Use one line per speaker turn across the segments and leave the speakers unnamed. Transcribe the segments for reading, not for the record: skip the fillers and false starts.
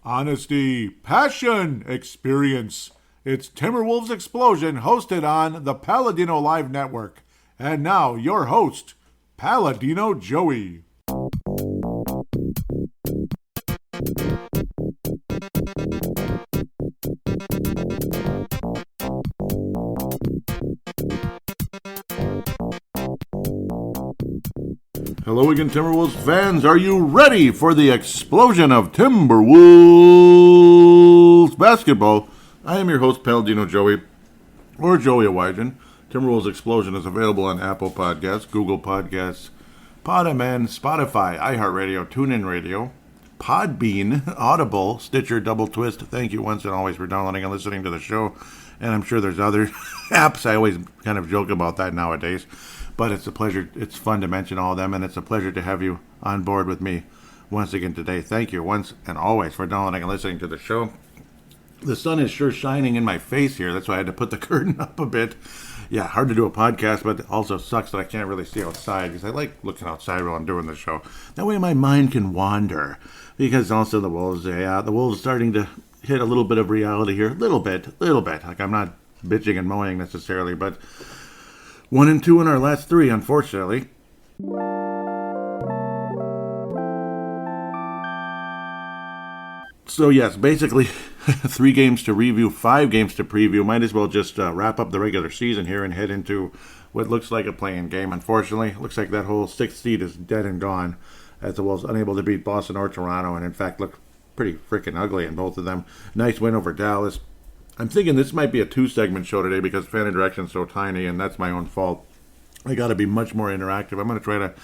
Honesty, passion, experience. It's Timberwolves Explosion, hosted on the Paladinolive network. And now, your host, Paladino Joey. Hello again, Timberwolves fans. Are you ready for the explosion of Timberwolves basketball? I am your host, Paladino Joey, or Joey Awajan. Timberwolves Explosion is available on Apple Podcasts, Google Podcasts, Podman, Spotify, iHeartRadio, TuneIn Radio, Podbean, Audible, Stitcher, Double Twist. Thank you once and always for downloading and listening to the show. And I'm sure there's other apps. I always kind of joke about that nowadays. But it's a pleasure. It's fun to mention all of them, and it's a pleasure to have you on board with me once again today. Thank you once and always for downloading and listening to the show. The sun is sure shining in my face here. That's why I had to put the curtain up a bit. Yeah, hard to do a podcast, but it also sucks that I can't really see outside because I like looking outside while I'm doing the show. That way my mind can wander. Because also the Wolves, the Wolves starting to hit a little bit of reality here. Little bit. Like I'm not bitching and moaning necessarily, but 1-2 in our last 3, unfortunately. So yes, basically 3 games to review, 5 games to preview. Might as well just wrap up the regular season here and head into what looks like a play-in game. Unfortunately, it looks like that whole 6th seed is dead and gone as the Wolves unable to beat Boston or Toronto, and in fact look pretty freaking ugly in both of them. Nice win over Dallas. I'm thinking this might be a 2-segment show today because fan interaction is so tiny, and that's my own fault. I got to be much more interactive. I'm going to try to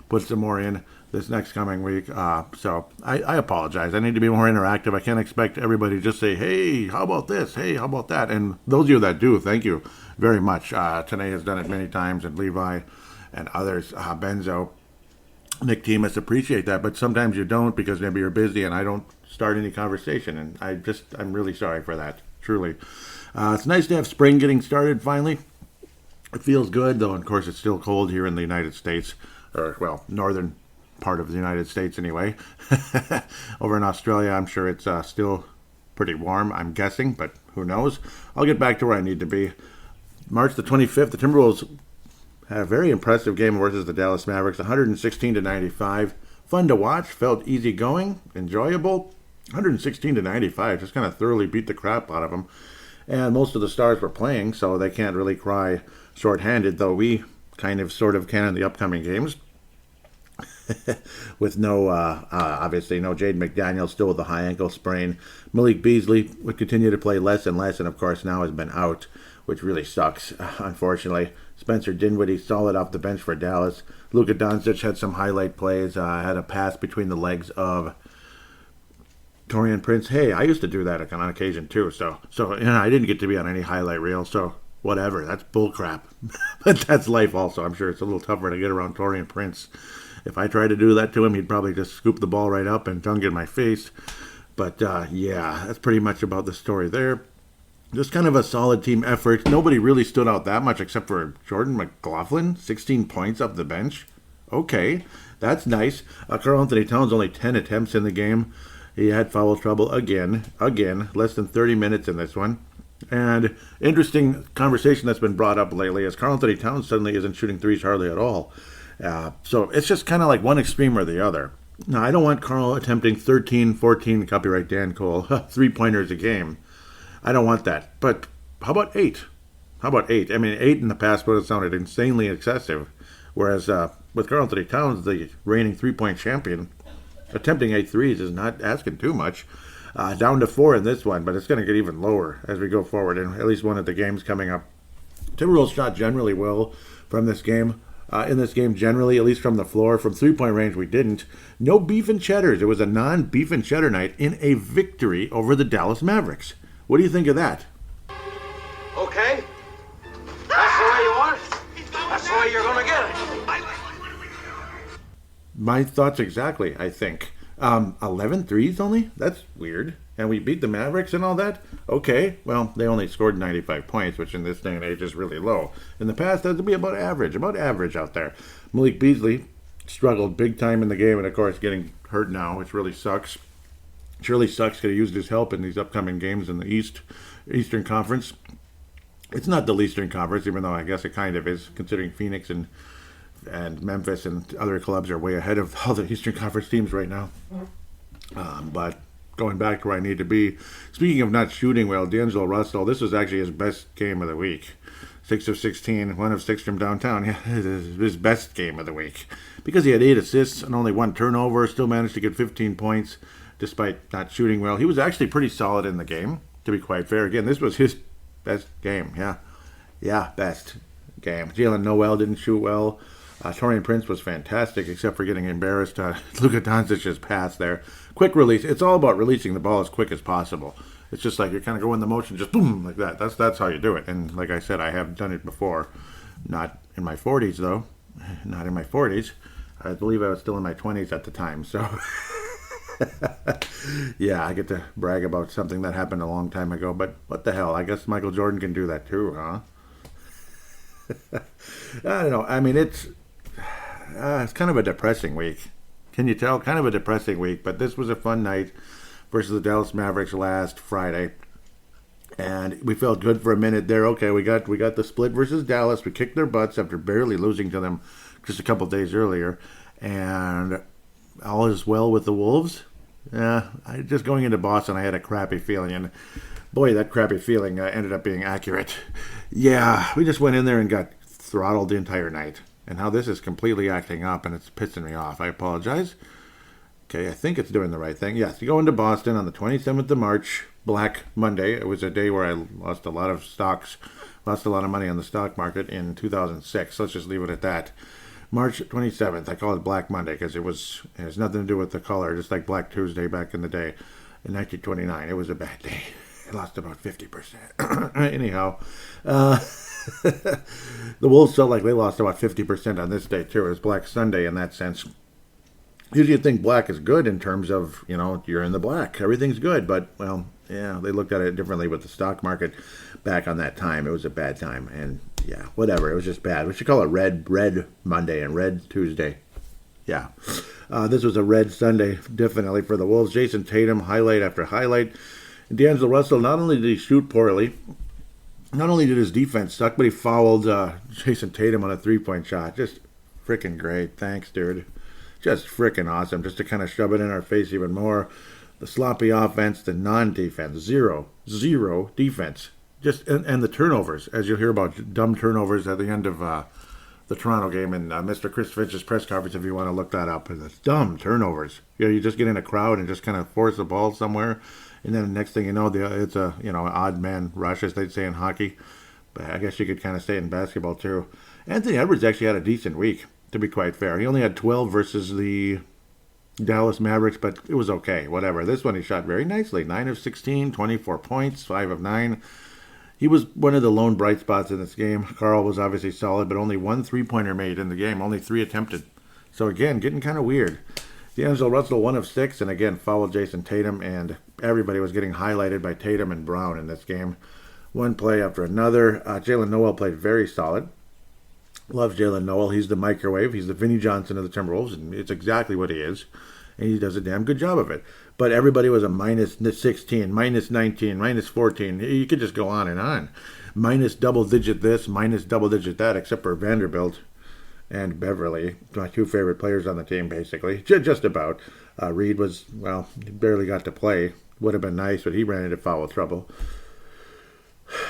put some more in this next coming week. So I apologize. I need to be more interactive. I can't expect everybody to just say, hey, how about this? Hey, how about that? And those of you that do, thank you very much. Tanae has done it many times, and Levi and others, Benzo, Nick Timas, appreciate that. But sometimes you don't because maybe you're busy and I don't start any conversation. And I'm really sorry for that. Truly. It's nice to have spring getting started finally. It feels good, though, of course, it's still cold here in the United States, or, well, northern part of the United States anyway. Over in Australia, I'm sure it's still pretty warm, I'm guessing, but who knows? I'll get back to where I need to be. March the 25th, the Timberwolves had a very impressive game versus the Dallas Mavericks, 116-95. Fun to watch, felt easygoing, enjoyable. 116-95, just kind of thoroughly beat the crap out of them. And most of the stars were playing, so they can't really cry shorthanded, though we sort of can in the upcoming games. With obviously no Jaden McDaniels, still with a high ankle sprain. Malik Beasley would continue to play less and less, and of course now has been out, which really sucks, unfortunately. Spencer Dinwiddie solid off the bench for Dallas. Luka Doncic had some highlight plays, had a pass between the legs of Taurean Prince. Hey, I used to do that on occasion too, so I didn't get to be on any highlight reel, so whatever, that's bullcrap. But that's life also. I'm sure it's a little tougher to get around Taurean Prince. If I tried to do that to him, he'd probably just scoop the ball right up and dunk in my face. But yeah, that's pretty much about the story there. Just kind of a solid team effort. Nobody really stood out that much except for Jordan McLaughlin, 16 points off the bench. Okay, that's nice. Karl Anthony Towns only 10 attempts in the game. He had foul trouble again, less than 30 minutes in this one. And interesting conversation that's been brought up lately is Karl Anthony Towns suddenly isn't shooting threes hardly at all. So it's just kind of like one extreme or the other. Now, I don't want Karl attempting 13, 14, copyright Dan Cole, 3-pointers a game. I don't want that. But how about 8? I mean, 8 in the past would have sounded insanely excessive. Whereas with Karl Anthony Towns, the reigning 3-point champion, attempting 8 threes is not asking too much. Down to 4 in this one, but it's going to get even lower as we go forward in at least one of the games coming up. Timberwolves shot generally well from this game. In this game, generally, at least from the floor. From 3-point range, we didn't. No beef and cheddars. It was a non-beef and cheddar night in a victory over the Dallas Mavericks. What do you think of that?
Okay. That's the way you want it. That's the way you're going to get it.
My thoughts exactly, I think. 11 threes only? That's weird. And we beat the Mavericks and all that? Okay, well, they only scored 95 points, which in this day and age is really low. In the past, that would be about average out there. Malik Beasley struggled big time in the game, and of course getting hurt now, which really sucks. Surely sucks. Could have used his help in these upcoming games in the Eastern Conference. It's not the Eastern Conference, even though I guess it kind of is, considering Phoenix and Memphis and other clubs are way ahead of all the Eastern Conference teams right now. But going back to where I need to be, speaking of not shooting well, D'Angelo Russell, this was actually his best game of the week. 6 of 16, 1 of 6 from downtown. Yeah, his best game of the week. Because he had 8 assists and only 1 turnover, still managed to get 15 points despite not shooting well. He was actually pretty solid in the game, to be quite fair. Again, this was his best game. Yeah, best game. Jalen Noel didn't shoot well. Taurean Prince was fantastic, except for getting embarrassed. Luka Doncic's pass there. Quick release. It's all about releasing the ball as quick as possible. It's just like you're kind of going the motion, just boom, like that. That's how you do it. And like I said, I have done it before. Not in my 40s, though. Not in my 40s. I believe I was still in my 20s at the time. So, yeah, I get to brag about something that happened a long time ago. But what the hell? I guess Michael Jordan can do that too, huh? I don't know. I mean, it's kind of a depressing week. Can you tell? Kind of a depressing week. But this was a fun night versus the Dallas Mavericks last Friday. And we felt good for a minute there. Okay, we got the split versus Dallas. We kicked their butts after barely losing to them just a couple days earlier. And all is well with the Wolves. Just going into Boston, I had a crappy feeling. And boy, that crappy feeling ended up being accurate. Yeah, we just went in there and got throttled the entire night. And how this is completely acting up, and it's pissing me off. I apologize. Okay, I think it's doing the right thing. Yes, you go into Boston on the 27th of March, Black Monday. It was a day where I lost a lot of stocks, lost a lot of money on the stock market in 2006. Let's just leave it at that. March 27th, I call it Black Monday because it has nothing to do with the color, just like Black Tuesday back in the day in 1929. It was a bad day. I lost about 50%. Anyhow, the Wolves felt like they lost about 50% on this day, too. It was Black Sunday in that sense. Usually you'd think black is good in terms of, you're in the black. Everything's good. But, well, yeah, they looked at it differently with the stock market back on that time. It was a bad time. And, yeah, whatever. It was just bad. We should call it Red Monday and Red Tuesday. Yeah. This was a Red Sunday, definitely, for the Wolves. Jason Tatum, highlight after highlight. And D'Angelo Russell, not only did he shoot poorly, not only did his defense suck, but he fouled Jason Tatum on a three-point shot. Just freaking great. Thanks, dude. Just freaking awesome. Just to kind of shove it in our face even more. The sloppy offense, the non-defense. Zero defense. And the turnovers, as you'll hear about dumb turnovers at the end of the Toronto game and Mr. Chris Finch's press conference, if you want to look that up. It's dumb turnovers. You just get in a crowd and just kind of force the ball somewhere. And then the next thing you know, it's a an odd man rush, as they'd say in hockey. But I guess you could kind of say in basketball too. Anthony Edwards actually had a decent week, to be quite fair. He only had 12 versus the Dallas Mavericks, but it was okay, whatever. This one he shot very nicely. 9 of 16, 24 points, 5 of 9. He was one of the lone bright spots in this game. Carl was obviously solid, but only 1 3-pointer made in the game, only 3 attempted. So again, getting kind of weird. D'Angelo Russell, 1 of 6, and again, fouled Jason Tatum, and everybody was getting highlighted by Tatum and Brown in this game. One play after another. Jalen Noel played very solid. Loves Jalen Noel. He's the microwave. He's the Vinnie Johnson of the Timberwolves, and it's exactly what he is. And he does a damn good job of it. But everybody was a minus 16, minus 19, minus 14. You could just go on and on. Minus double-digit this, minus double-digit that, except for Vanderbilt and Beverly, my 2 favorite players on the team, basically. Just about. Reed was, well, he barely got to play. Would have been nice, but he ran into foul trouble.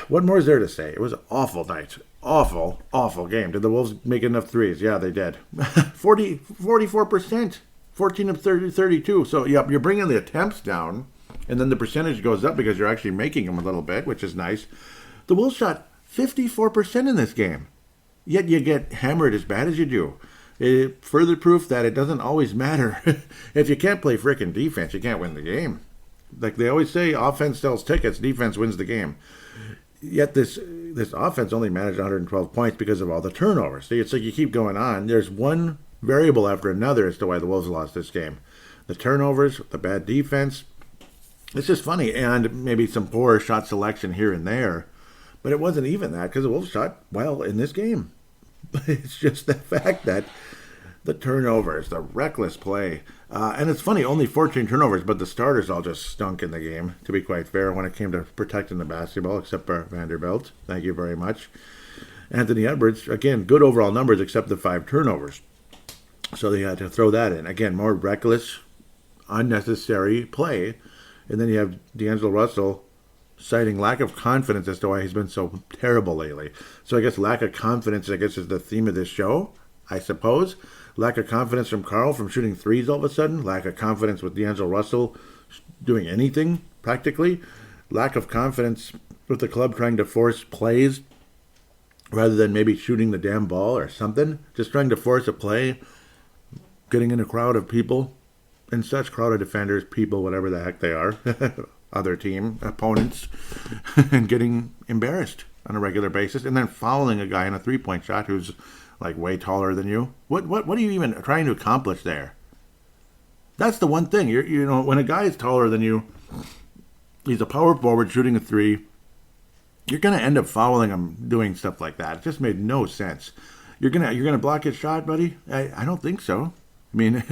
What more is there to say? It was an awful night. Awful game. Did the Wolves make enough threes? Yeah, they did. 44%. 14 of 32. So, yeah, you're bringing the attempts down, and then the percentage goes up because you're actually making them a little bit, which is nice. The Wolves shot 54% in this game. Yet you get hammered as bad as you do. Further proof that it doesn't always matter. If you can't play frickin' defense, you can't win the game. Like they always say, offense sells tickets, defense wins the game. Yet this offense only managed 112 points because of all the turnovers. See, it's like you keep going on. There's one variable after another as to why the Wolves lost this game. The turnovers, the bad defense. It's just funny. And maybe some poor shot selection here and there. But it wasn't even that because the Wolves shot well in this game. It's just the fact that The turnovers, the reckless play. And it's funny, only 14 turnovers, but the starters all just stunk in the game, to be quite fair, when it came to protecting the basketball, except for Vanderbilt. Thank you very much. Anthony Edwards, again, good overall numbers, except the 5 turnovers. So they had to throw that in. Again, more reckless, unnecessary play. And then you have D'Angelo Russell citing lack of confidence as to why he's been so terrible lately. So I guess lack of confidence, I guess, is the theme of this show, I suppose. Lack of confidence from Carl from shooting threes all of a sudden. Lack of confidence with D'Angelo Russell doing anything, practically. Lack of confidence with the club trying to force plays rather than maybe shooting the damn ball or something. Just trying to force a play, getting in a crowd of people and such, crowd of defenders, people, whatever the heck they are, other team, opponents, and getting embarrassed on a regular basis, and then fouling a guy in a three-point shot who's like way taller than you. What are you even trying to accomplish there? That's the one thing. You know, when a guy is taller than you, he's a power forward shooting a three, you're gonna end up fouling him doing stuff like that. It just made no sense. You're gonna block his shot, buddy? I don't think so. I mean,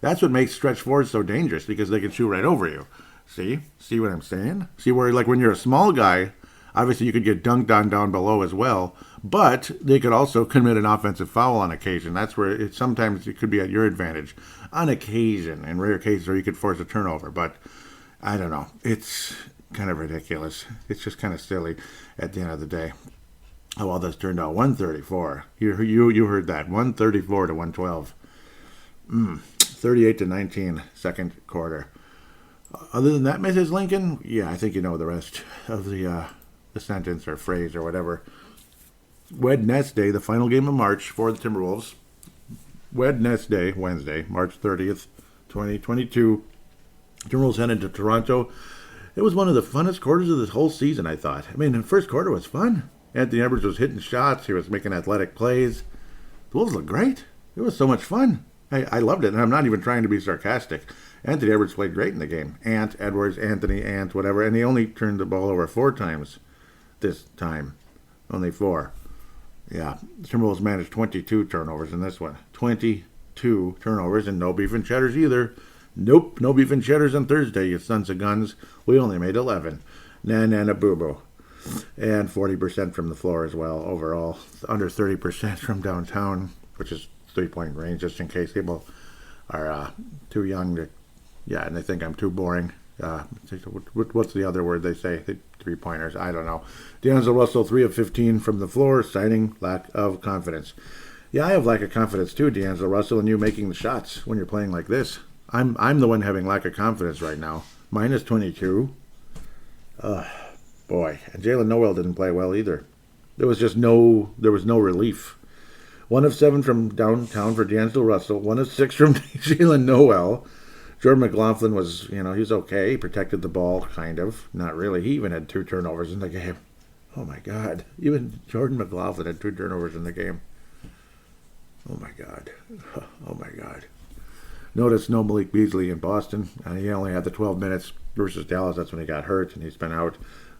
that's what makes stretch forwards so dangerous, because they can shoot right over you. See what I'm saying? See where, like, when you're a small guy, obviously you could get dunked on down below as well, but they could also commit an offensive foul on occasion. That's where sometimes it could be at your advantage. On occasion, in rare cases where you could force a turnover, but I don't know. It's kind of ridiculous. It's just kind of silly at the end of the day. How well this turned out. 134. You heard that. 134 to 112. 38 to 19, second quarter. Other than that, Mrs. Lincoln, yeah, I think you know the rest of the sentence or phrase or whatever. Wednesday, the final game of March for the Timberwolves. Wednesday, March 30th, 2022. Timberwolves headed to Toronto. It was one of the funnest quarters of this whole season, I thought. I mean, the first quarter was fun. Anthony Edwards was hitting shots. He was making athletic plays. The Wolves looked great. It was so much fun. I loved it, and I'm not even trying to be sarcastic. Anthony Edwards played great in the game. Anthony, whatever. And he only turned the ball over 4 times this time. Only 4. Yeah, the Timberwolves managed 22 turnovers in this one. 22 turnovers, and no beef and cheddars either. Nope, no beef and cheddars on Thursday, you sons of guns. We only made 11. Na boo-boo. And 40% from the floor as well, overall. Under 30% from downtown, which is 3-point range, just in case people are too young to, yeah, and they think I'm too boring. What's the other word they say? 3-pointers, I don't know. D'Angelo Russell, 3 of 15 from the floor, citing lack of confidence. Yeah, I have lack of confidence too, D'Angelo Russell, and you making the shots when you're playing like this. I'm the one having lack of confidence right now. Minus 22. Boy, and Jalen Noel didn't play well either. There was no relief. 1 of 7 from downtown for D'Angelo Russell. 1 of 6 from Jalen Noel. Jordan McLaughlin was, he was okay. He protected the ball, kind of. Not really. He even had 2 turnovers in the game. Oh, my God. Even Jordan McLaughlin had 2 turnovers in the game. Oh, my God. Oh, my God. Notice no Malik Beasley in Boston. He only had the 12 minutes versus Dallas. That's when he got hurt, and he's been out.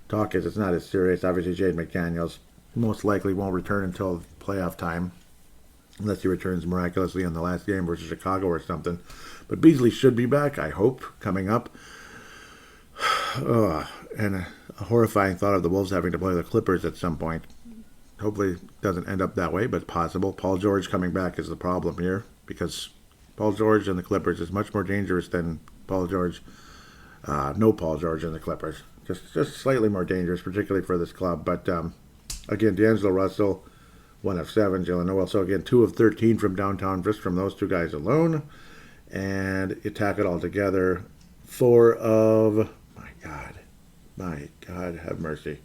Talk is it's not as serious. Obviously, Jaden McDaniels most likely won't return until playoff time, unless he returns miraculously in the last game versus Chicago or something. But Beasley should be back, I hope, coming up. And a horrifying thought of the Wolves having to play the Clippers at some point. Hopefully it doesn't end up that way, but possible. Paul George coming back is the problem here, because Paul George and the Clippers is much more dangerous than Paul George. No Paul George and the Clippers. Just slightly more dangerous, particularly for this club. But again, D'Angelo Russell, 1 of 7. Jalen Noel. So again, 2 of 13 from downtown, just from those 2 guys alone. And you tack it all together, 4 of, my God, have mercy.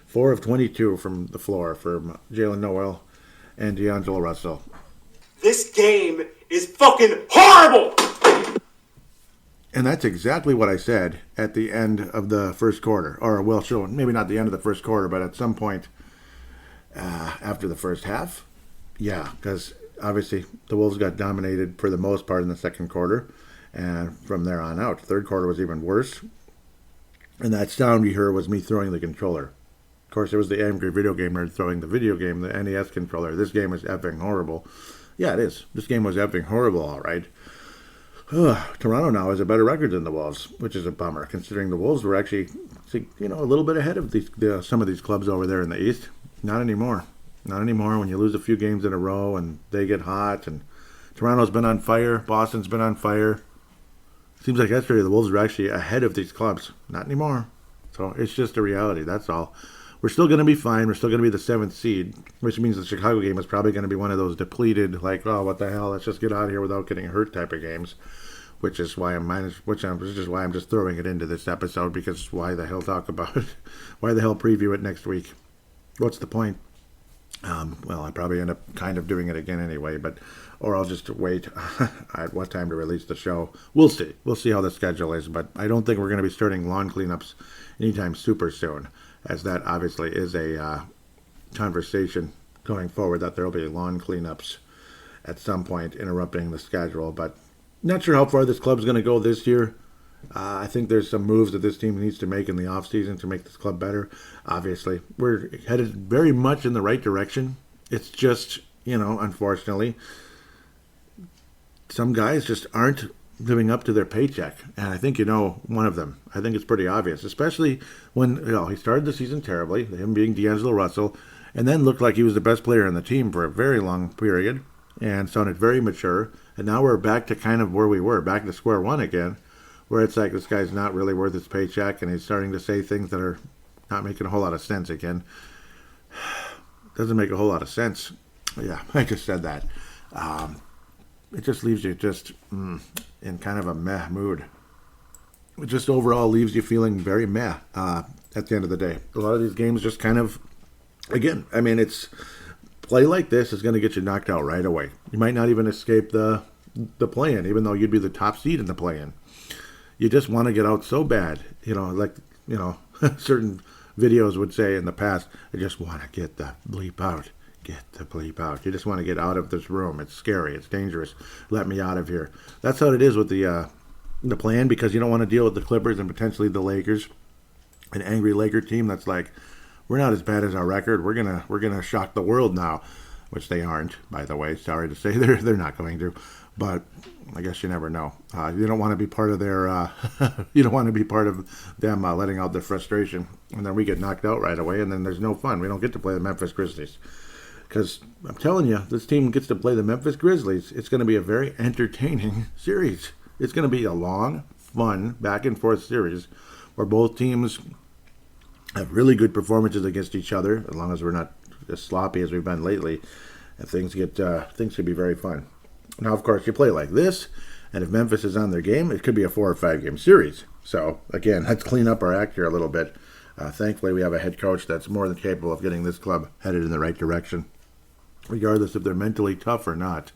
4 of 22 from the floor for Jalen Noel and D'Angelo Russell.
This game is fucking horrible!
And that's exactly what I said at the end of the first quarter. Or, well, sure, maybe not the end of the first quarter, but at some point after the first half. Yeah, because obviously the Wolves got dominated for the most part in the second quarter. And from there on out, third quarter was even worse. And that sound you heard was me throwing the controller. Of course, it was the angry video gamer throwing the video game, the NES controller. This game is effing horrible. Yeah, it is. This game was effing horrible, all right. Toronto now has a better record than the Wolves, which is a bummer, considering the Wolves were actually, a little bit ahead of some of these clubs over there in the East. Not anymore. Not anymore. When you lose a few games in a row and they get hot, and Toronto's been on fire, Boston's been on fire. Seems like yesterday the Wolves were actually ahead of these clubs. Not anymore. So it's just a reality. That's all. We're still going to be fine. We're still going to be the 7th seed, which means the Chicago game is probably going to be one of those depleted, like, oh, what the hell, let's just get out of here without getting hurt type of games, which is why I'm just throwing it into this episode, because why the hell talk about it? Why the hell preview it next week? What's the point? Well, I probably end up kind of doing it again anyway, or I'll just wait at what time to release the show. We'll see. We'll see how the schedule is, but I don't think we're going to be starting lawn cleanups anytime super soon, as that obviously is a conversation going forward, that there will be lawn cleanups at some point interrupting the schedule. But not sure how far this club's going to go this year. I think there's some moves that this team needs to make in the offseason to make this club better. Obviously, we're headed very much in the right direction. It's just, unfortunately, some guys just aren't living up to their paycheck. And I think one of them. I think it's pretty obvious, especially when he started the season terribly, him being D'Angelo Russell, and then looked like he was the best player on the team for a very long period and sounded very mature. And now we're back to kind of where we were, back to square one again, where it's like this guy's not really worth his paycheck, and he's starting to say things that are not making a whole lot of sense again. Doesn't make a whole lot of sense. Yeah, I just said that. It just leaves you just in kind of a meh mood. It just overall leaves you feeling very meh at the end of the day. A lot of these games just kind of, again, it's play like this is going to get you knocked out right away. You might not even escape the play-in, even though you'd be the top seed in the play-in. You just want to get out so bad, certain videos would say in the past, I just want to get the bleep out. Get the bleep out. You just want to get out of this room. It's scary. It's dangerous. Let me out of here. That's how it is with the plan, because you don't want to deal with the Clippers and potentially the Lakers, an angry Laker team that's like, we're not as bad as our record. We're gonna shock the world now, which they aren't, by the way. Sorry to say, they're not going to, but I guess you never know. You don't want to be part of their. You don't want to be part of them letting out their frustration, and then we get knocked out right away, and then there's no fun. We don't get to play the Memphis Grizzlies, because I'm telling you, this team gets to play the Memphis Grizzlies. It's going to be a very entertaining series. It's going to be a long, fun, back and forth series where both teams have really good performances against each other, as long as we're not as sloppy as we've been lately, and things could be very fun. Now, of course, you play like this, and if Memphis is on their game, it could be a 4 or 5 game series. So, again, let's clean up our act here a little bit. Thankfully, we have a head coach that's more than capable of getting this club headed in the right direction. Regardless if they're mentally tough or not,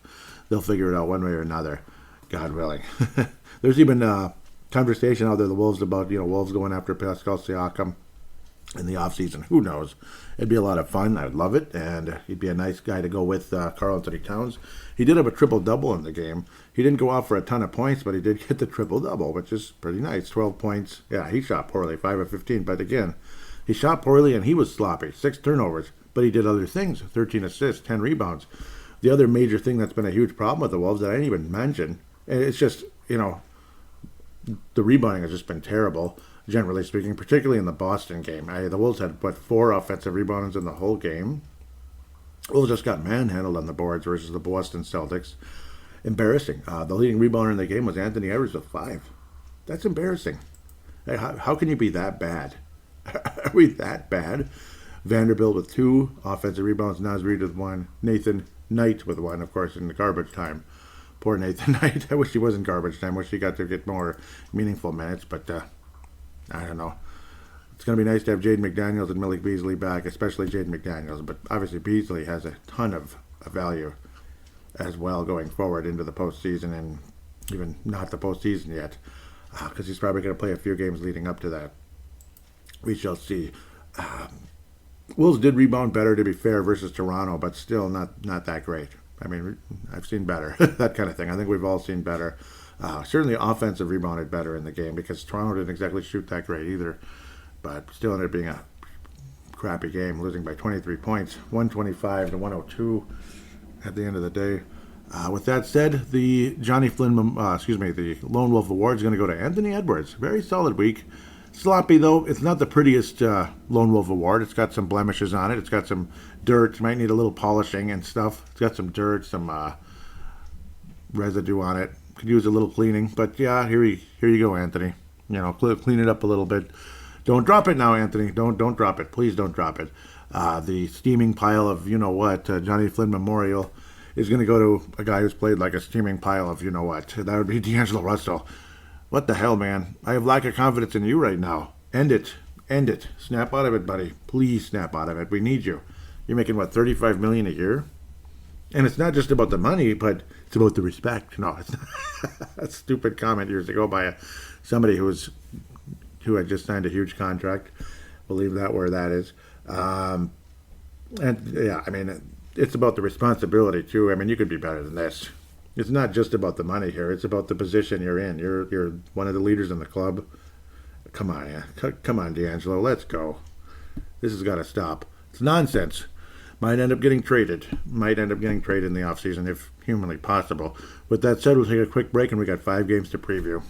they'll figure it out one way or another, God willing. There's even conversation out there, the Wolves, about Wolves going after Pascal Siakam in the offseason. Who knows? It'd be a lot of fun. I'd love it, and he'd be a nice guy to go with Karl Anthony Towns. He did have a triple-double in the game. He didn't go out for a ton of points, but he did get the triple-double, which is pretty nice. 12 points. Yeah, he shot poorly, 5 of 15, but again, he shot poorly and he was sloppy. 6 turnovers, but he did other things. 13 assists, 10 rebounds. The other major thing that's been a huge problem with the Wolves that I didn't even mention, and it's just, the rebounding has just been terrible, generally speaking, particularly in the Boston game. The Wolves had, 4 offensive rebounds in the whole game. Wolves just got manhandled on the boards versus the Boston Celtics. Embarrassing. The leading rebounder in the game was Anthony Edwards with 5. That's embarrassing. Hey, how can you be that bad? Are we that bad? Vanderbilt with 2 offensive rebounds, Naz Reid with 1, Nathan Knight with 1, of course, in the garbage time. Poor Nathan Knight. I wish he was in garbage time. Wish he got to get more meaningful minutes, but I don't know. It's going to be nice to have Jaden McDaniels and Malik Beasley back, especially Jaden McDaniels, but obviously Beasley has a ton of value as well going forward into the postseason, and even not the postseason yet, because he's probably going to play a few games leading up to that. We shall see. Wolves did rebound better, to be fair, versus Toronto, but still not that great. I've seen better, that kind of thing. I think we've all seen better. Certainly offensive rebounded better in the game, because Toronto didn't exactly shoot that great either, but still ended up being a crappy game, losing by 23 points, 125 to 102 at the end of the day. With that said, the the Lone Wolf Award is going to go to Anthony Edwards. Very solid week. Sloppy, though. It's not the prettiest Lone Wolf Award. It's got some blemishes on it. It's got some dirt. Might need a little polishing and stuff. It's got some dirt, some residue on it. Could use a little cleaning. But yeah, here you go, Anthony. Clean it up a little bit. Don't drop it now, Anthony. Don't drop it. Please don't drop it. The steaming pile of Johnny Flynn Memorial is going to go to a guy who's played like a steaming pile of That would be D'Angelo Russell. What the hell, man? I have lack of confidence in you right now. End it. End it. Snap out of it, buddy. Please snap out of it. We need you. You're making, $35 million a year? And it's not just about the money, but it's about the respect. No, it's not. A stupid comment years ago by somebody who had just signed a huge contract. We'll leave that where that is. It's about the responsibility, too. You could be better than this. It's not just about the money here. It's about the position you're in. You're one of the leaders in the club. Come on, yeah. Come on, D'Angelo. Let's go. This has got to stop. It's nonsense. Might end up getting traded in the offseason if humanly possible. With that said, we'll take a quick break, and we got 5 games to preview.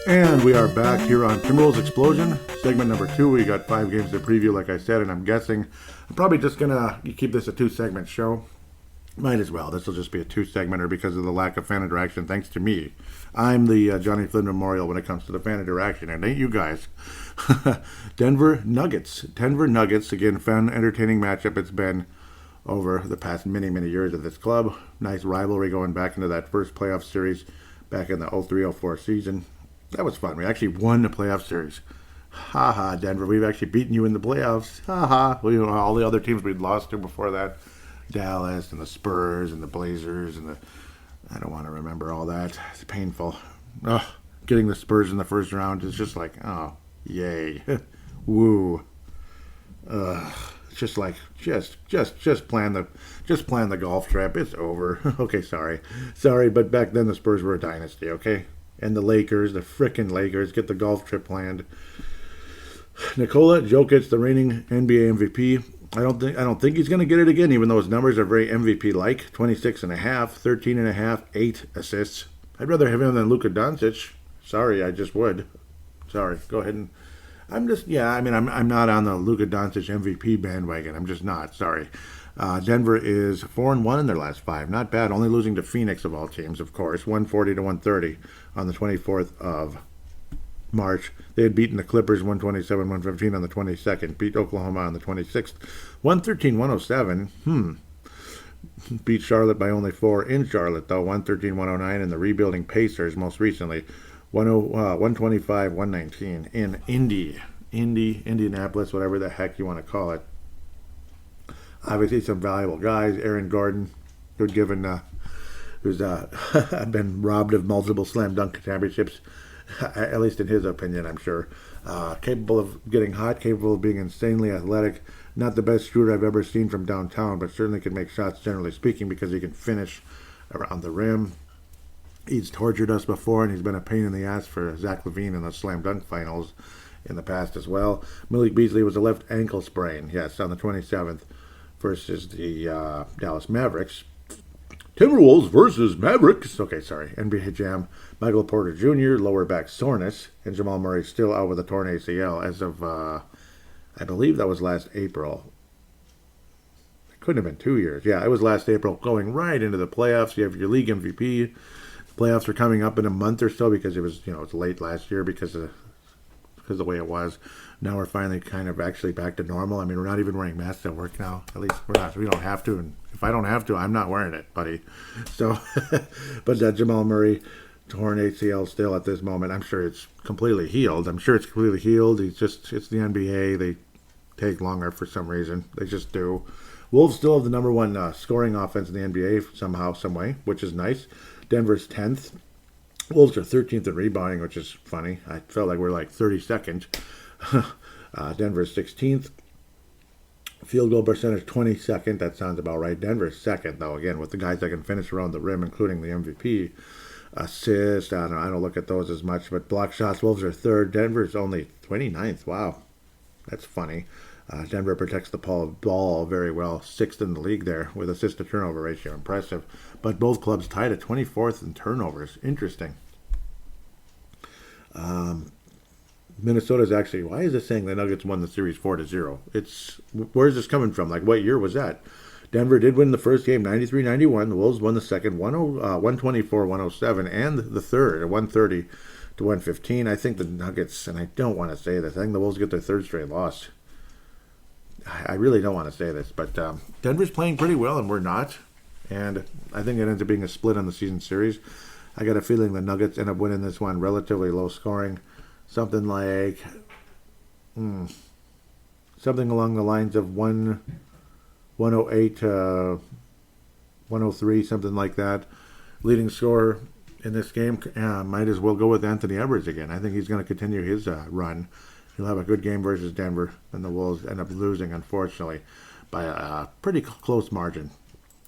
And we are back here on Timberwolves Explosion, segment number 2. We got 5 games to preview, like I said, and I'm guessing I'm probably just going to keep this a 2-segment show. Might as well. This will just be a 2-segmenter because of the lack of fan interaction, thanks to me. I'm the Johnny Flynn Memorial when it comes to the fan interaction, and ain't you guys. Denver Nuggets, again, fun, entertaining matchup it's been over the past many, many years of this club. Nice rivalry going back into that first playoff series back in the 03-04 season. That was fun. We actually won the playoff series. Ha ha, Denver. We've actually beaten you in the playoffs. Ha ha. Well, all the other teams we'd lost to before that. Dallas and the Spurs and the Blazers and I don't want to remember all that. It's painful. Ugh. Getting the Spurs in the first round is just like, oh, yay. Woo. It's just like, just plan the golf trip. It's over. Okay, sorry, but back then the Spurs were a dynasty, okay? And the frickin' Lakers, get the golf trip planned. Nikola Jokic, the reigning NBA MVP. I don't think he's going to get it again, even though his numbers are very MVP-like. 26.5, 13.5, 8 assists. I'd rather have him than Luka Doncic. Sorry, I just would. Sorry, go ahead and... I'm not on the Luka Doncic MVP bandwagon. I'm just not. Sorry. Denver is 4-1 in their last 5. Not bad. Only losing to Phoenix of all teams, of course. 140-130 on the 24th of March. They had beaten the Clippers 127-115 on the 22nd. Beat Oklahoma on the 26th. 113-107. Beat Charlotte by only 4 in Charlotte, though. 113-109. And the rebuilding Pacers most recently. 125-119 in Indianapolis, whatever the heck you want to call it. Obviously, some valuable guys. Aaron Gordon, good given, who's been robbed of multiple slam dunk championships, at least in his opinion, I'm sure. Capable of getting hot, capable of being insanely athletic. Not the best shooter I've ever seen from downtown, but certainly can make shots, generally speaking, because he can finish around the rim. He's tortured us before, and he's been a pain in the ass for Zach LaVine in the slam dunk finals in the past as well. Malik Beasley was a left ankle sprain, yes, on the 27th versus the Dallas Mavericks. Timberwolves versus Mavericks. Okay, sorry. NBA Jam. Michael Porter Jr., lower back soreness, and Jamal Murray still out with a torn ACL as of, I believe that was last April. It couldn't have been 2 years. Yeah, it was last April, going right into the playoffs. You have your league MVP. Playoffs are coming up in a month or so because it was, it's late last year because of the way it was. Now we're finally kind of actually back to normal. I mean, we're not even wearing masks at work now. At least we're not. We don't have to. And if I don't have to, I'm not wearing it, buddy. So, but Jamal Murray, torn ACL still at this moment. I'm sure it's completely healed. It's the NBA. They take longer for some reason. They just do. Wolves still have the number 1 scoring offense in the NBA somehow, some way, which is nice. Denver's 10th. Wolves are 13th in rebounding, which is funny. I felt like we're like 32nd. Denver's 16th. Field goal percentage 22nd. That sounds about right. Denver's second, though, again, with the guys that can finish around the rim, including the MVP. Assist, I don't look at those as much, but block shots, Wolves are third. Denver's only 29th. Wow, that's funny. Denver protects the ball very well. Sixth in the league there with assist to turnover ratio. Impressive. But both clubs tied at 24th in turnovers. Interesting. Minnesota's actually, why is it saying the Nuggets won the series 4-0? Where's this coming from? Like, what year was that? Denver did win the first game 93-91. The Wolves won the second 124-107 and the third 130-115. I think the Nuggets, and I don't want to say this, I think the Wolves get their third straight loss. I really don't want to say this, but Denver's playing pretty well and we're not. And I think it ends up being a split on the season series. I got a feeling the Nuggets end up winning this one relatively low scoring. Something like, something along the lines of 108 to 103, something like that. Leading scorer in this game, might as well go with Anthony Edwards again. I think he's going to continue his run. He'll have a good game versus Denver, and the Wolves end up losing, unfortunately, by a pretty close margin,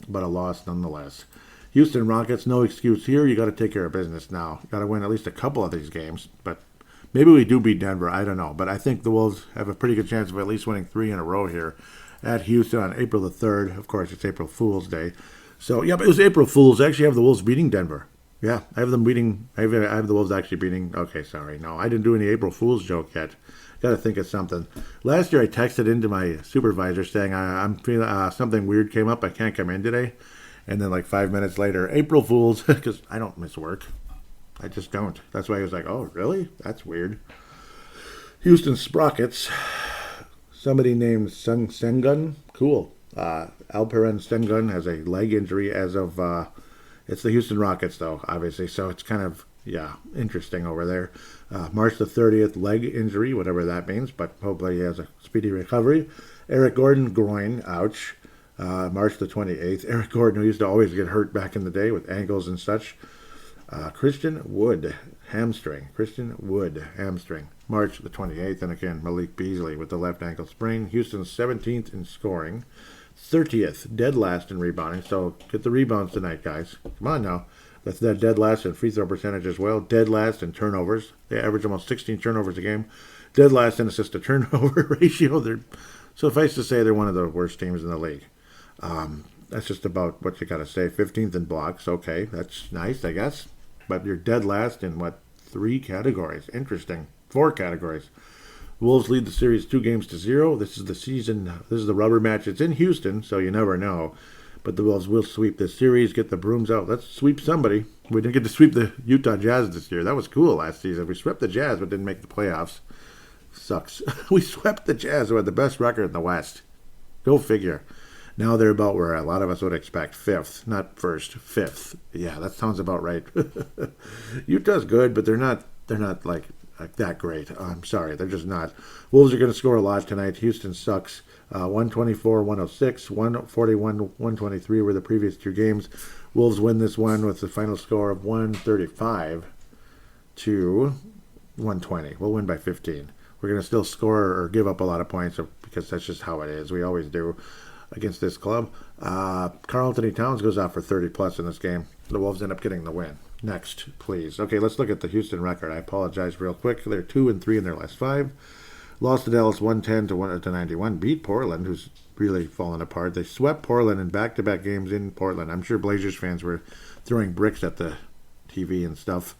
but a loss nonetheless. Houston Rockets, no excuse here. You got to take care of business now. Got to win at least a couple of these games, but maybe we do beat Denver. I don't know, but I think the Wolves have a pretty good chance of at least winning 3 in a row here at Houston on April the 3rd. Of course, it's April Fool's Day. So, yeah, but it was April Fool's. I actually have the Wolves beating Denver. Yeah, I have them beating. I have the Wolves actually beating. Okay, sorry. No, I didn't do any April Fool's joke yet. Got to think of something. Last year, I texted into my supervisor saying I'm feeling something weird came up. I can't come in today. And then, like 5 minutes later, April Fool's, because I don't miss work. I just don't. That's why he was like, "Oh, really? That's weird." Houston Sprockets. Somebody named Sung Sengun. Cool. Alperen Sengun has a leg injury as of. It's the Houston Rockets, though, obviously. So it's kind of, interesting over there. March the 30th, leg injury, whatever that means. But hopefully he has a speedy recovery. Eric Gordon, groin, ouch. March the 28th. Eric Gordon, who used to always get hurt back in the day with ankles and such. Christian Wood, hamstring. March the 28th. And again, Malik Beasley with the left ankle sprain. Houston's 17th in scoring. 30th, dead last in rebounding. So get the rebounds tonight, guys. Come on now. That's that dead last in free throw percentage as well. Dead last in turnovers. They average almost 16 turnovers a game. Dead last in assist to turnover ratio. Suffice to say, they're one of the worst teams in the league. That's just about what you got to say. 15th in blocks. Okay, that's nice, I guess. But you're dead last in, 3 categories? Interesting. 4 categories. Wolves lead the series 2-0. This is the season. This is the rubber match. It's in Houston, so you never know. But the Wolves will sweep this series, get the brooms out. Let's sweep somebody. We didn't get to sweep the Utah Jazz this year. That was cool last season. We swept the Jazz, but didn't make the playoffs. Sucks. We swept the Jazz, who had the best record in the West. Go figure. Now they're about where a lot of us would expect. 5th, not 1st, 5th. Yeah, that sounds about right. Utah's good, but they're not like that great. I'm sorry, they're just not. Wolves are going to score a lot tonight. Houston sucks. 124-106, 141-123 were the previous 2 games. Wolves win this one with the final score of 135 to 120. We'll win by 15. We're going to still score or give up a lot of points because that's just how it is. We always do against this club. Karl Anthony Towns goes out for 30 plus in this game. The Wolves end up getting the win. Next, please. Okay, let's look at the Houston record. I apologize real quick. They're 2-3 in their last 5. Lost to Dallas 110 to 91. Beat Portland, who's really fallen apart. They swept Portland in back-to-back games in Portland. I'm sure Blazers fans were throwing bricks at the TV and stuff.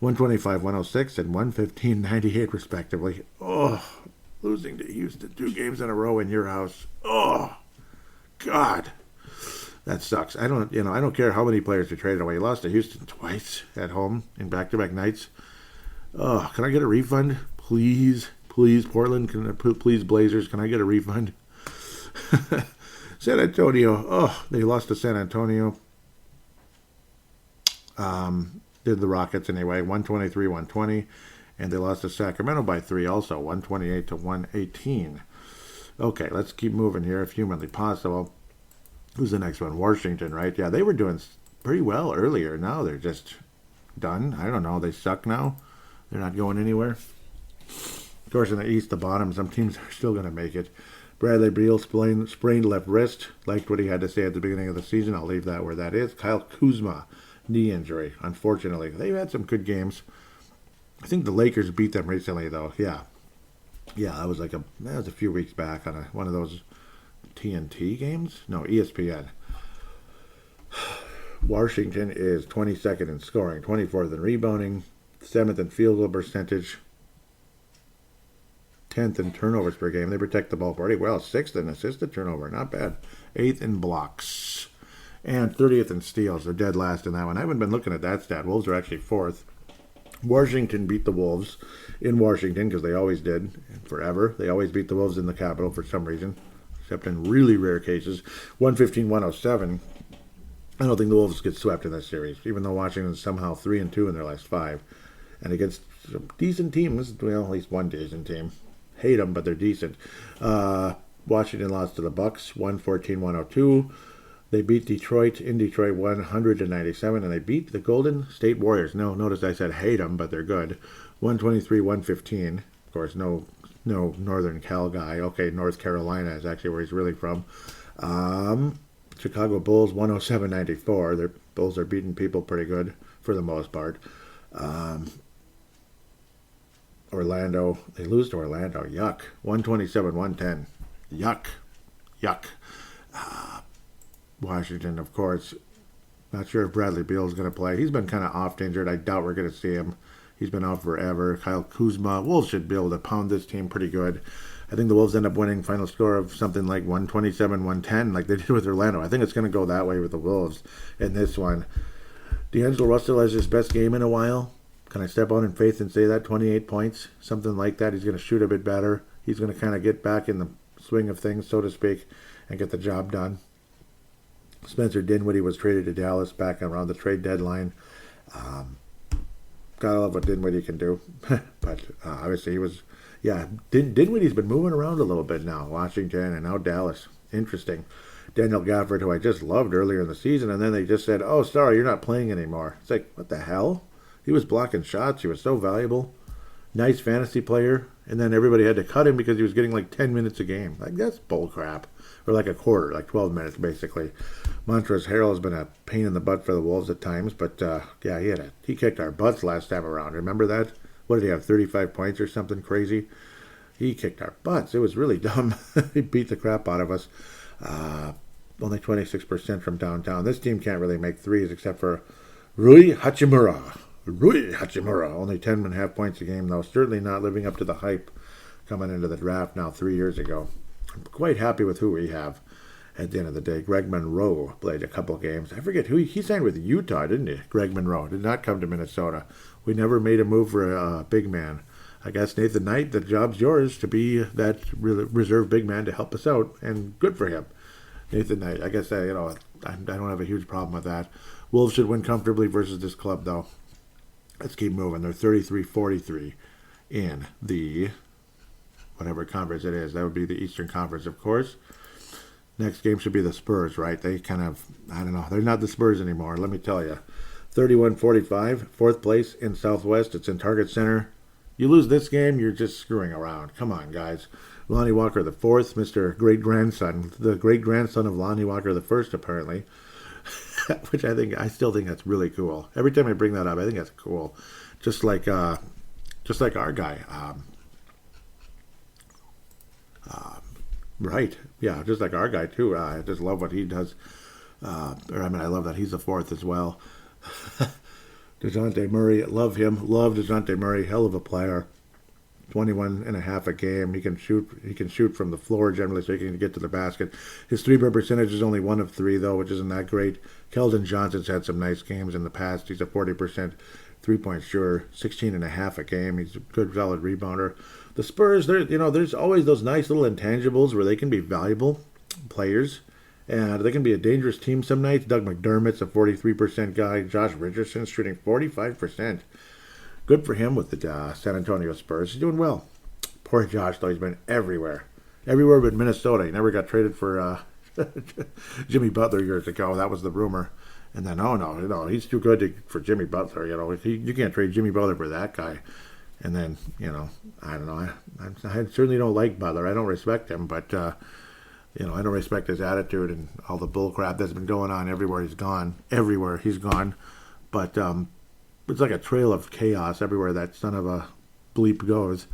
125-106 and 115-98 respectively. Oh, losing to Houston 2 games in a row in your house. Oh, God. That sucks. I don't care how many players we traded away. You lost to Houston twice at home in back-to-back nights. Oh, can I get a refund? Please, Portland. Please, Blazers. Can I get a refund? San Antonio. Oh, they lost to San Antonio. Did the Rockets anyway. 123-120, and they lost to Sacramento by 3 also. 128 to 118. Okay, let's keep moving here if humanly possible. Who's the next one? Washington, right? Yeah, they were doing pretty well earlier. Now they're just done. I don't know. They suck now. They're not going anywhere. Of course, in the East, the bottom, some teams are still going to make it. Bradley Beal sprained left wrist. Liked what he had to say at the beginning of the season. I'll leave that where that is. Kyle Kuzma, knee injury, unfortunately. They've had some good games. I think the Lakers beat them recently, though. Yeah, that was a few weeks back on one of those TNT games. No, ESPN. Washington is 22nd in scoring, 24th in rebounding, 7th in field goal percentage, 10th in turnovers per game. They protect the ball pretty well. 6th in assisted turnover, not bad. 8th in blocks, and 30th in steals. They're dead last in that one. I haven't been looking at that stat. Wolves are actually 4th. Washington beat the Wolves in Washington, because they always did, forever. They always beat the Wolves in the Capitol for some reason, except in really rare cases. 115-107. I don't think the Wolves get swept in this series, even though Washington's somehow 3-2 in their last 5. And against some decent teams, well, at least one decent team. Hate them, but they're decent. Washington lost to the Bucks, 114-102. They beat Detroit in Detroit 100-97, and they beat the Golden State Warriors. No, notice I said hate them, but they're good. 123-115. Of course, no Northern Cal guy. Okay, North Carolina is actually where he's really from. Chicago Bulls 107-94. Their Bulls are beating people pretty good for the most part. Orlando, they lose to Orlando. Yuck. 127-110. Yuck. Washington, of course. Not sure if Bradley Beal is going to play. He's been kind of oft injured. I doubt we're going to see him. He's been out forever. Kyle Kuzma. Wolves should be able to pound this team pretty good. I think the Wolves end up winning final score of something like 127-110, like they did with Orlando. I think it's going to go that way with the Wolves in this one. D'Angelo Russell has his best game in a while. Can I step out in faith and say that? 28 points, something like that. He's going to shoot a bit better. He's going to kind of get back in the swing of things, so to speak, and get the job done. Spencer Dinwiddie was traded to Dallas back around the trade deadline. Gotta love what Dinwiddie can do. But obviously he was, Dinwiddie's been moving around a little bit now. Washington and now Dallas. Interesting. Daniel Gafford, who I just loved earlier in the season, and then they just said, oh, sorry, you're not playing anymore. It's like, what the hell? He was blocking shots. He was so valuable. Nice fantasy player. And then everybody had to cut him because he was getting like 10 minutes a game. Like, that's bull crap. Or like a quarter, like 12 minutes, basically. Montrezl Harrell has been a pain in the butt for the Wolves at times, but he kicked our butts last time around. Remember that? What did he have, 35 points or something crazy? He kicked our butts. It was really dumb. He beat the crap out of us. Only 26% from downtown. This team can't really make threes except for Rui Hachimura. Only 10.5 points a game, though. Certainly not living up to the hype coming into the draft now 3 years ago. I'm quite happy with who we have at the end of the day. Greg Monroe played a couple games. I forget who he signed with Utah, didn't he? Greg Monroe did not come to Minnesota. We never made a move for a big man. I guess Nathan Knight, the job's yours to be that reserve big man to help us out, and good for him. Nathan Knight, I guess I don't have a huge problem with that. Wolves should win comfortably versus this club, though. Let's keep moving. They're 33-43 in the whatever conference it is. That would be the Eastern Conference, of course. Next game should be the Spurs, right? They kind of, I don't know. They're not the Spurs anymore, let me tell you. 31-45, fourth place in Southwest. It's in Target Center. You lose this game, you're just screwing around. Come on, guys. Lonnie Walker the fourth, Mr. Great-Grandson. The great-grandson of Lonnie Walker the first, apparently. Which I still think that's really cool. Every time I bring that up, I think that's cool. Just like our guy. Right. Yeah, just like our guy, too. I just love what he does. I love that he's the fourth as well. DeJounte Murray, love him. Love DeJounte Murray. Hell of a player. 21.5 a game. He can shoot from the floor generally, so he can get to the basket. His three-point percentage is only 1 of 3, though, which isn't that great. Keldon Johnson's had some nice games in the past. He's a 40% three-point shooter, 16.5 a game. He's a good, solid rebounder. The Spurs, there's always those nice little intangibles where they can be valuable players, and they can be a dangerous team some nights. Doug McDermott's a 43% guy. Josh Richardson's shooting 45%. Good for him with the San Antonio Spurs. He's doing well. Poor Josh, though. He's been everywhere. Everywhere but Minnesota. He never got traded for Jimmy Butler years ago. That was the rumor. And then, no, he's too good for Jimmy Butler. You can't trade Jimmy Butler for that guy. And then, I don't know. I certainly don't like Butler. I don't respect him, but, I don't respect his attitude and all the bull crap that's been going on everywhere he's gone. Everywhere he's gone. But it's like a trail of chaos everywhere that son of a bleep goes.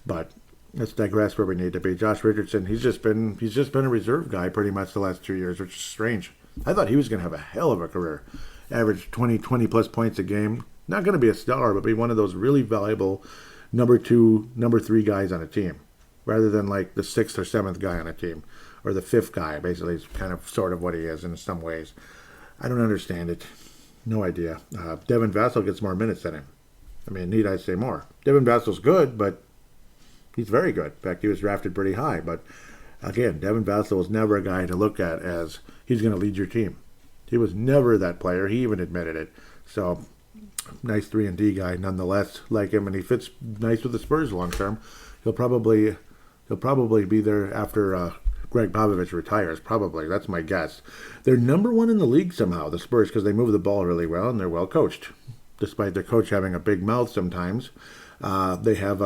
But let's digress where we need to be. Josh Richardson, he's just been a reserve guy pretty much the last 2 years, which is strange. I thought he was going to have a hell of a career. Average 20 plus points a game. Not going to be a star, but be one of those really valuable number 2, number 3 guys on a team, rather than like the 6th or 7th guy on a team, or the 5th guy. Basically, is kind of sort of what he is in some ways. I don't understand it. No idea. Devin Vassell gets more minutes than him. I mean, need I say more? Devin Vassell's good, but he's very good. In fact, he was drafted pretty high. But again, Devin Vassell was never a guy to look at as he's going to lead your team. He was never that player. He even admitted it. So, nice 3-and-D guy nonetheless. Like him, and he fits nice with the Spurs long term. He'll probably be there after Greg Popovich retires. Probably, that's my guess. They're number 1 in the league somehow, the Spurs, because they move the ball really well and they're well coached, despite their coach having a big mouth sometimes. They have,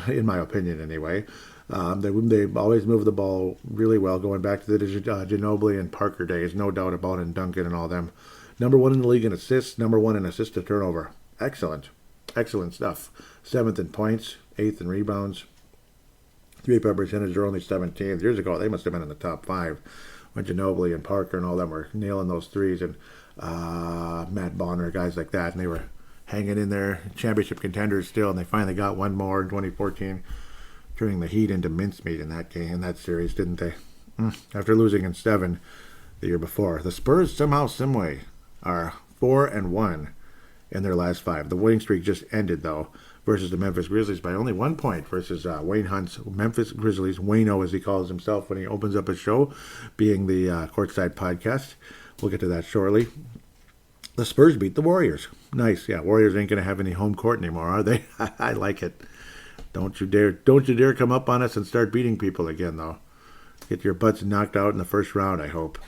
in my opinion anyway, they always move the ball really well, going back to the Ginobili and Parker days, no doubt about it, and Duncan and all them. Number 1 in the league in assists, number 1 in assist to turnover. Excellent stuff. 7th in points, 8th in rebounds. 3-point percentage are only 17th. Years ago, they must have been in the top 5 when Ginobili and Parker and all them were nailing those threes, and Matt Bonner, guys like that, and they were hanging in there, championship contenders still, and they finally got one more in 2014, turning the Heat into mincemeat in that series, didn't they? After losing in 7 the year before. The Spurs somehow, someway, are 4-1 in their last 5. The winning streak just ended, though, versus the Memphis Grizzlies by only 1 point versus Wayne Hunt's Memphis Grizzlies, Wayno as he calls himself when he opens up his show, being the Courtside Podcast. We'll get to that shortly. The Spurs beat the Warriors. Nice. Yeah, Warriors ain't going to have any home court anymore, are they? I like it. Don't you dare come up on us and start beating people again, though. Get your butts knocked out in the first round, I hope.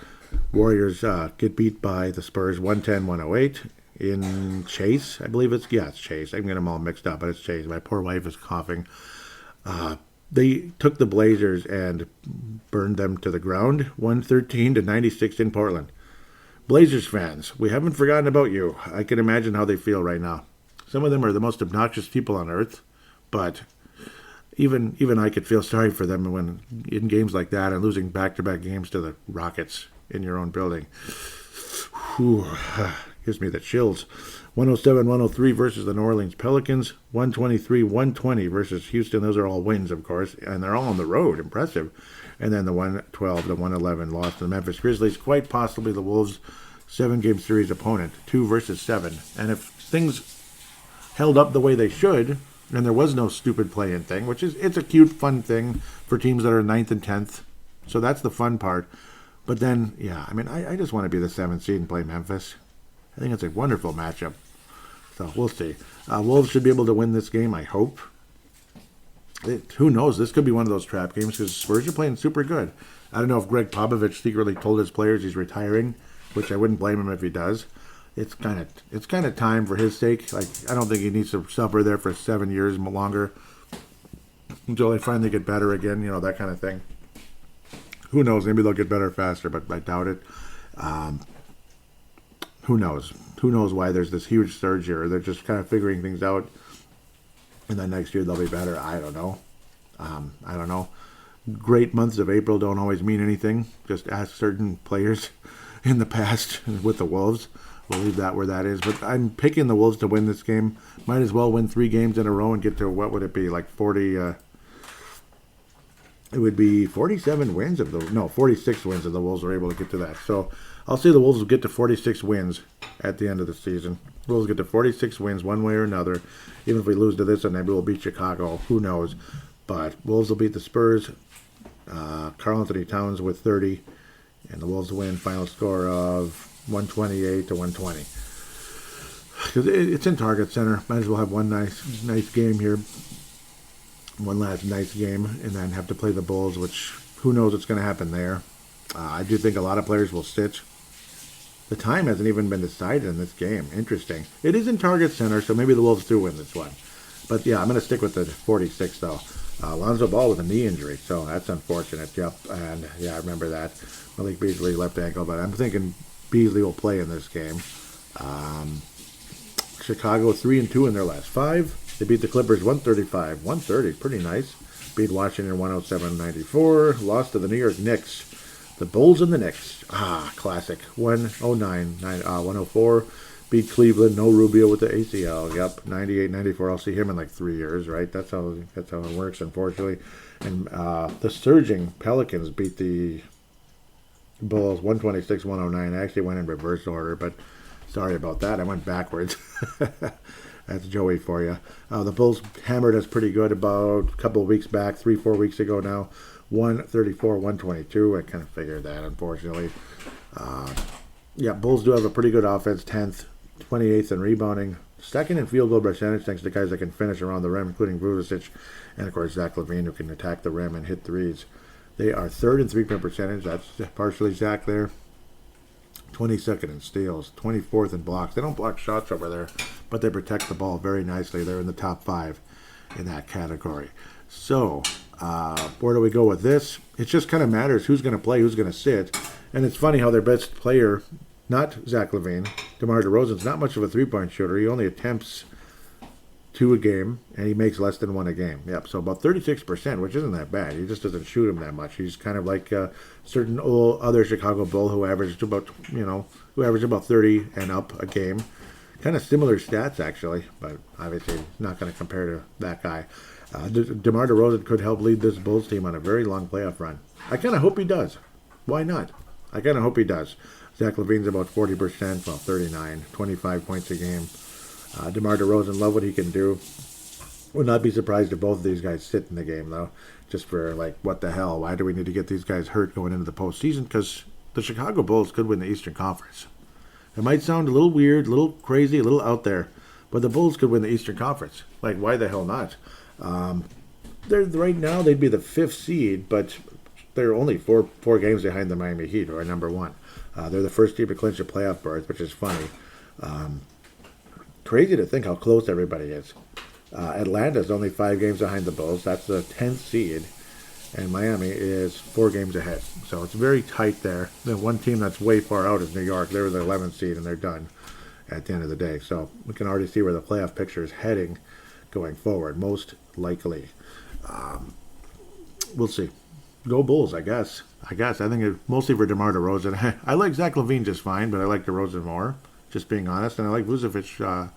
Warriors get beat by the Spurs 110-108 in Chase. I believe it's Chase. I'm getting them all mixed up, but it's Chase. My poor wife is coughing. They took the Blazers and burned them to the ground, 113-96 in Portland. Blazers fans, we haven't forgotten about you. I can imagine how they feel right now. Some of them are the most obnoxious people on earth, but even I could feel sorry for them when in games like that and losing back-to-back games to the Rockets in your own building. Whew, gives me the chills. 107-103 versus the New Orleans Pelicans. 123-120 versus Houston. Those are all wins, of course, and they're all on the road. Impressive. And then the 112-111 loss to the Memphis Grizzlies. Quite possibly the Wolves' 7-game series opponent. 2 versus 7. And if things held up the way they should, and there was no stupid play-in thing, which is, it's a cute, fun thing for teams that are 9th and 10th. So that's the fun part. But then, yeah, I mean, I just want to be the 7th seed and play Memphis. I think it's a wonderful matchup. So we'll see. Wolves should be able to win this game, I hope. Who knows? This could be one of those trap games because Spurs are playing super good. I don't know if Greg Popovich secretly told his players he's retiring, which I wouldn't blame him if he does. It's kind of time for his sake. Like, I don't think he needs to suffer there for 7 years longer until they finally get better again. You know, that kind of thing. Who knows? Maybe they'll get better faster, but I doubt it. Who knows? Who knows why there's this huge surge here? They're just kind of figuring things out. And then next year they'll be better. I don't know. I don't know. Great months of April don't always mean anything. Just ask certain players in the past with the Wolves. We'll leave that where that is. But I'm picking the Wolves to win this game. Might as well win 3 games in a row and get to, what would it be, like 40... it would be 47 wins 46 wins if the Wolves are able to get to that. So I'll say the Wolves will get to 46 wins at the end of the season. Wolves get to 46 wins one way or another. Even if we lose to this one, maybe we'll beat Chicago. Who knows? But Wolves will beat the Spurs. Karl Anthony Towns with 30. And the Wolves win. Final score of 128-120. Because it's in Target Center. Might as well have one nice game here. One last nice game, and then have to play the Bulls, which who knows what's going to happen there. I do think a lot of players will sit. The time hasn't even been decided in this game. Interesting. It is in Target Center, so maybe the Wolves do win this one. But yeah, I'm going to stick with the 46 though. Lonzo Ball with a knee injury, so that's unfortunate. Yep, and yeah, I remember that. Malik Beasley left ankle, but I'm thinking Beasley will play in this game. Chicago 3-2 in their last 5. They beat the Clippers 135-130, pretty nice. Beat Washington 107-94. Lost to the New York Knicks. The Bulls and the Knicks. Classic. 104. Beat Cleveland. No Rubio with the ACL. Yep. 98-94. I'll see him in like 3 years, right? That's how it works, unfortunately. And the surging Pelicans beat the Bulls 126-109. I actually went in reverse order, but sorry about that. I went backwards. That's Joey for you. The Bulls hammered us pretty good about a couple of weeks back, 3-4 weeks ago now. 134-122. I kind of figured that, unfortunately. Yeah, Bulls do have a pretty good offense. 10th, 28th in rebounding. 2nd in field goal percentage, thanks to guys that can finish around the rim, including Vucevic and, of course, Zach LaVine, who can attack the rim and hit threes. They are 3rd in three-point percentage. That's partially Zach there. 22nd in steals. 24th in blocks. They don't block shots over there, but they protect the ball very nicely. They're in the top 5 in that category. So, where do we go with this? It just kind of matters who's going to play, who's going to sit. And it's funny how their best player, not Zach LaVine, DeMar DeRozan's not much of a three-point shooter. He only attempts 2 a game, and he makes less than 1 a game. Yep, so about 36%, which isn't that bad. He just doesn't shoot him that much. He's kind of like certain old other Chicago Bull who averaged about 30 and up a game. Kind of similar stats, actually, but obviously not going to compare to that guy. DeMar DeRozan could help lead this Bulls team on a very long playoff run. I kind of hope he does. Why not? I kind of hope he does. Zach LaVine's about 40%, well, 39, 25 points a game. DeMar DeRozan, love what he can do. Would not be surprised if both of these guys sit in the game, though. Just for, like, what the hell? Why do we need to get these guys hurt going into the postseason? Because the Chicago Bulls could win the Eastern Conference. It might sound a little weird, a little crazy, a little out there, but the Bulls could win the Eastern Conference. Like, why the hell not? Right now, they'd be the 5th seed, but they're only four games behind the Miami Heat, who are number 1. They're the first team to clinch a playoff berth, which is funny. Crazy to think how close everybody is. Atlanta's only 5 games behind the Bulls. That's the 10th seed. And Miami is 4 games ahead. So it's very tight there. The one team that's way far out is New York. They're the 11th seed, and they're done at the end of the day. So we can already see where the playoff picture is heading going forward, most likely. We'll see. Go Bulls, I guess. I think it's mostly for DeMar DeRozan. I like Zach LaVine just fine, but I like DeRozan more, just being honest. And I like Vucevic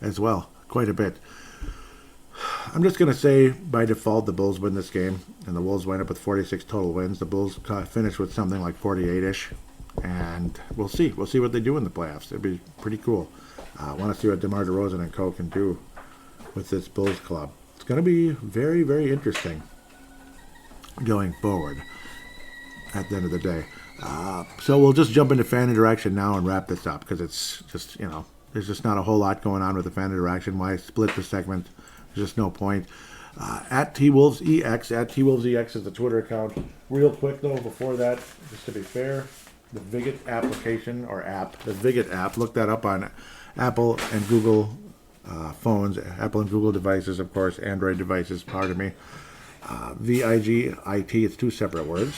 as well, quite a bit. I'm just going to say, by default, the Bulls win this game, and the Wolves wind up with 46 total wins. The Bulls finish with something like 48-ish, and we'll see. We'll see what they do in the playoffs. It'd be pretty cool. I want to see what DeMar DeRozan and co can do with this Bulls club. It's going to be very, very interesting going forward at the end of the day. So we'll just jump into fan interaction now and wrap this up, because it's just, there's just not a whole lot going on with the fan interaction. Why split the segment? There's just no point. At TWolvesEX, at TWolvesEX is the Twitter account. Real quick though, before that, just to be fair, the Vig It application or app, the Vig It app, look that up on Apple and Google phones, Apple and Google devices, of course, Android devices, pardon me. VIGIT, it's 2 separate words.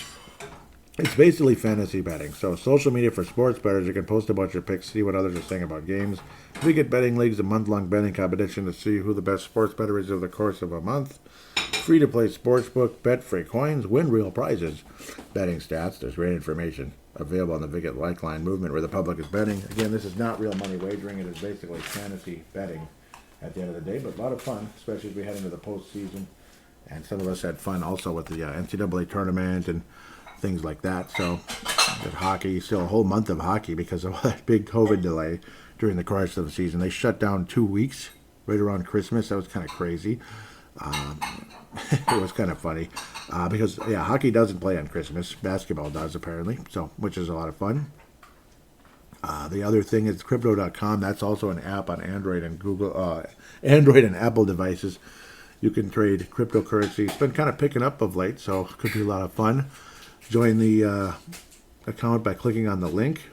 It's basically fantasy betting. So social media for sports bettors. You can post about your picks, see what others are saying about games. We get betting leagues, a month-long betting competition to see who the best sports bettor is over the course of a month. Free-to-play sportsbook, bet free coins, win real prizes. Betting stats, there's great information available on the Vig It Lifeline movement where the public is betting. Again, this is not real money wagering. It is basically fantasy betting at the end of the day, but a lot of fun, especially as we head into the postseason. And some of us had fun also with the NCAA tournament and things like that. So, with hockey, still a whole month of hockey because of that big COVID delay during the course of the season. They shut down 2 weeks right around Christmas. That was kind of crazy. It was kind of funny because, hockey doesn't play on Christmas. Basketball does, apparently, so which is a lot of fun. The other thing is Crypto.com. That's also an app on Android and Android and Apple devices. You can trade cryptocurrency. It's been kind of picking up of late, so it could be a lot of fun. Join the account by clicking on the link.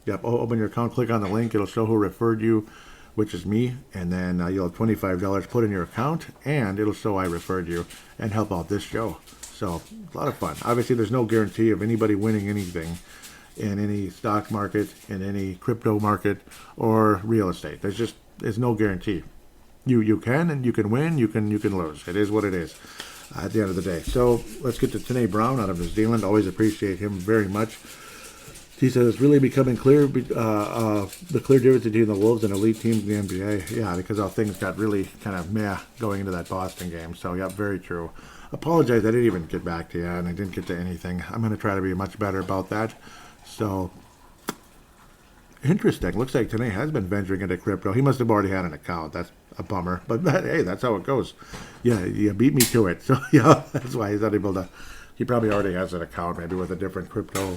Yep, open your account, click on the link. It'll show who referred you which is me, and then you'll have $25 put in your account, and it'll show I referred you and help out this show. So, a lot of fun. Obviously, there's no guarantee of anybody winning anything in any stock market, in any crypto market, or real estate. There's no guarantee. You can, and you can win, you can lose. It is what it is at the end of the day. So let's get to Tanae Brown out of New Zealand. Always appreciate him very much. He says it's really becoming clear the clear difference between the Wolves and elite teams in the NBA. Yeah, because how things got really kind of meh going into that Boston game. So yeah, very true. Apologize, I didn't even get back to you, and I didn't get to anything. I'm going to try to be much better about that. So, interesting. Looks like Tanae has been venturing into crypto. He must have already had an account. That's a bummer. But hey, that's how it goes. Yeah, you beat me to it. So, yeah, that's why he's not able to. He probably already has an account, maybe with a different crypto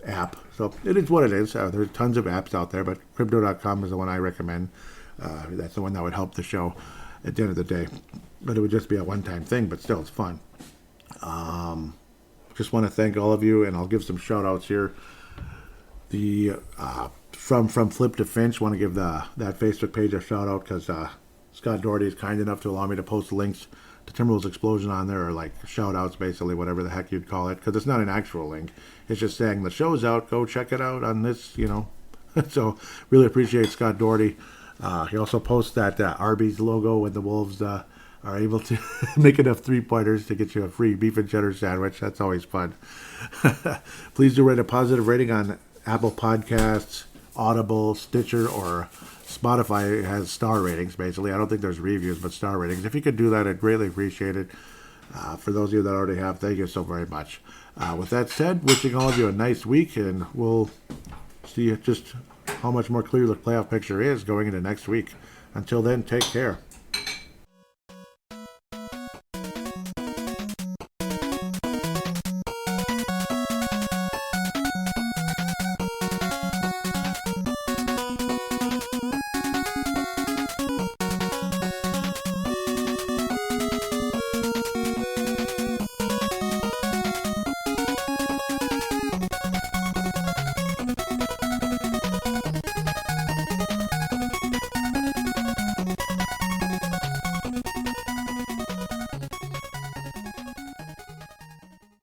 app. So, it is what it is. There's tons of apps out there, but crypto.com is the one I recommend. That's the one that would help the show at the end of the day. But it would just be a one-time thing, but still, it's fun. Just want to thank all of you, and I'll give some shout-outs here. The from Flip to Finch, want to give that Facebook page a shout-out because Scott Doherty is kind enough to allow me to post links to Timberwolves Explosion on there, or like shout-outs, basically, whatever the heck you'd call it, because it's not an actual link. It's just saying the show's out, go check it out on this, So, really appreciate Scott Doherty. He also posts that Arby's logo when the Wolves are able to make enough three-pointers to get you a free beef and cheddar sandwich. That's always fun. Please do rate a positive rating on Apple Podcasts, Audible, Stitcher, or Spotify. It has star ratings, basically. I don't think there's reviews, but star ratings. If you could do that, I'd greatly appreciate it. For those of you that already have, thank you so very much. With that said, wishing all of you a nice week, and we'll see just how much more clear the playoff picture is going into next week. Until then, take care.